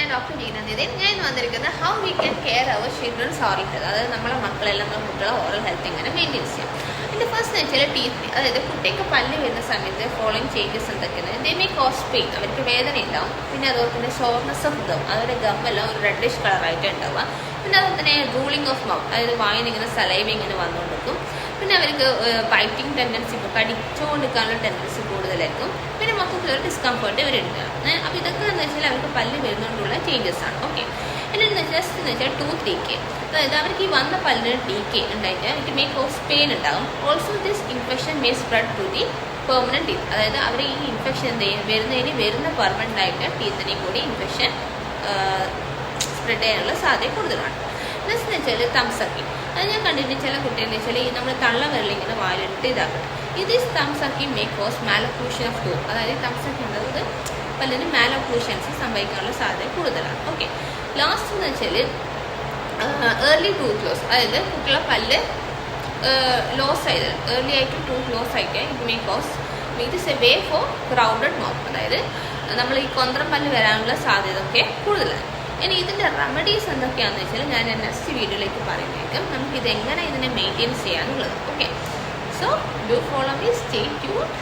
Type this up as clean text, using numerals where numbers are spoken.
ഞാൻ ഡോക്ടർ ജീന നിതിൻ. ഞാൻ ഇന്ന് വന്നിരിക്കുന്നത് how we can care our childrens oral health, അതായത് നമ്മളെ മക്കളെല്ലാം നമ്മുടെ കുട്ടികളെ ഓറൽ ഹെൽത്ത് എങ്ങനെ മെയിൻറ്റെയിൻ ചെയ്യാം. എൻ്റെ ഫസ്റ്റ് എന്ന് വെച്ചാൽ ടീത്ത്, അതായത് കുട്ടിക്ക് പല്ല് വരുന്ന സമയത്ത് ഫോളോയിങ് ചേഞ്ചസ് എന്തൊക്കെയാണ്. ദേ മേ കോസ് പെയിൻ, അവർക്ക് വേദന ഉണ്ടാവും. പിന്നെ അതുപോലെ തന്നെ ഷോർട്ട്നെസ് ഓഫ് ഗം, അവരുടെ ഗമ്മെല്ലാം ഒരു റെഡിഷ് കളറായിട്ട് ഉണ്ടാവുക. പിന്നെ അതുപോലെ തന്നെ റൂളിംഗ് ഓഫ് മൗത്ത്, അതായത് വായന ഇങ്ങനെ സലൈവ ഇങ്ങനെ വന്നുകൊണ്ടിരിക്കും. പിന്നെ അവർക്ക് ബൈറ്റിംഗ് ടെൻഡൻസി, കടിച്ചുകൊണ്ടിരിക്കാനുള്ള ടെൻഡൻസി കൂടുതലായിരിക്കും. പിന്നെ മൊത്തത്തിലൊരു ഡിസ്കംഫർട്ട് ഇവരുണ്ടാകും. അപ്പോൾ ഇതൊക്കെ എന്ന് വെച്ചാൽ അവർക്ക് പല്ല് വരുന്നതുകൊണ്ടുള്ള ചേഞ്ചസ് ആണ്. ഓക്കെ, പിന്നെ ജസ്റ്റ് എന്ന് വെച്ചാൽ ടൂത്ത് ഡീക്കേ, അതായത് അവർക്ക് ഈ വന്ന പല്ലിന് ഡീക്കേ ഉണ്ടായിട്ട് അവർക്ക് മേ കോസ് പെയിൻ ഉണ്ടാകും. Also this infection may spread to the permanent teeth, അതായത് അവർ ഈ ഇൻഫെക്ഷൻ വരുന്ന പെർമനൻ്റ് ആയിട്ട് ടീത്തിനെയും കൂടി ഇൻഫെക്ഷൻ സ്പ്രെഡ് ചെയ്യാനുള്ള സാധ്യത കൂടുതലാണ്. നെക്സ്റ്റ് എന്ന് വെച്ചാൽ തംസക്കി, അത് ഞാൻ കണ്ടിട്ട് ചില കുട്ടികളെന്ന് വെച്ചാൽ ഈ നമ്മൾ തള്ള വെള്ളിങ്ങനെ വായിലിട്ട് ഇതാക്കണം. ഇത് തംസക്കി മേ കോസ് മാലൊക്ലൂഷൻ ഓഫ് ടൂത്ത്, അതായത് തംസക്കി ഉള്ളത് പല്ലിന് മാലൊക്ലൂഷൻസ് സംഭവിക്കാനുള്ള സാധ്യത കൂടുതലാണ്. ഓക്കെ, ലാസ്റ്റ് എന്ന് വെച്ചാൽ ഏർലി ടൂത്ത് ലോസ്, അതായത് കുട്ടികളെ പല്ല് ലോസ് ആയത് ഏർലി ആയിട്ട് ടൂത്ത് ലോസ് ആയിട്ട് it may cos it is a way for crowded mouth, അതായത് നമ്മൾ ഈ കൊന്തറം പല്ല് വരാനുള്ള സാധ്യത ഒക്കെ കൂടുതലാണ്. ഇനി ഇതിൻ്റെ റെമഡീസ് എന്തൊക്കെയാണെന്ന് വെച്ചാൽ ഞാൻ നെക്സ്റ്റ് വീഡിയോയിലേക്ക് പറയുന്നേക്കും നമുക്കിത് എങ്ങനെ ഇതിനെ മെയിൻറ്റെയിൻ ചെയ്യാനുള്ളത്. Okay, so do follow me, stay tuned.